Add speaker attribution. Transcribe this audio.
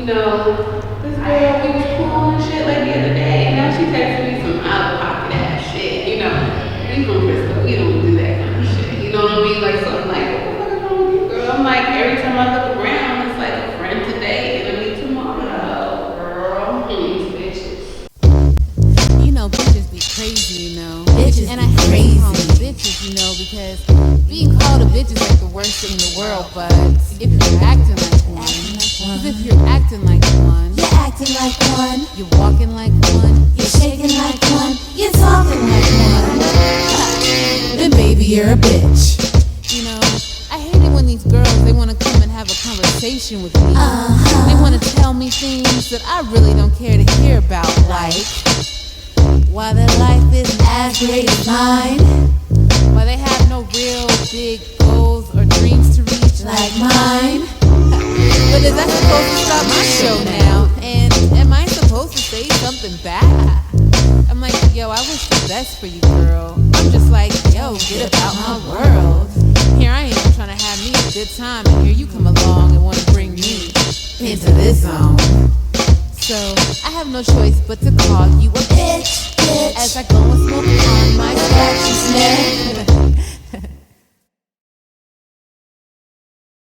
Speaker 1: this girl, we was cool and shit like the other day, and now she texted me some out of pocket ass shit. We from Frisco, we don't do that kind of shit. You know what I mean? Like something like, what the fuck is wrong with you, girl? I'm like, every time I look around, it's like a friend today, enemy tomorrow, girl. These bitches.
Speaker 2: Bitches be crazy,
Speaker 3: Bitches
Speaker 2: and I
Speaker 3: be
Speaker 2: hate calling
Speaker 3: crazy.
Speaker 2: bitches, because being called a bitch is like the worst thing in the world. But if you're acting like one, because if you're acting like one,
Speaker 3: You're acting like one.
Speaker 2: you're walking like one,
Speaker 3: You're shaking like one. You're talking like one. Then baby, you're a bitch.
Speaker 2: I hate it when these girls, they want to come and have a conversation with me. They want to tell me things that I really don't care to hear about, like why their life isn't
Speaker 3: As great as mine,
Speaker 2: why they have no real big goals or dreams to reach
Speaker 3: like mine.
Speaker 2: But is that supposed to stop my show now? And am I supposed to say something back? I'm like, yo, I wish the best for you, girl. I'm just like, yo, get about my world. Here I am trying to have me a good time, and here you come along and want to bring me into this zone. So I have no choice but to call you a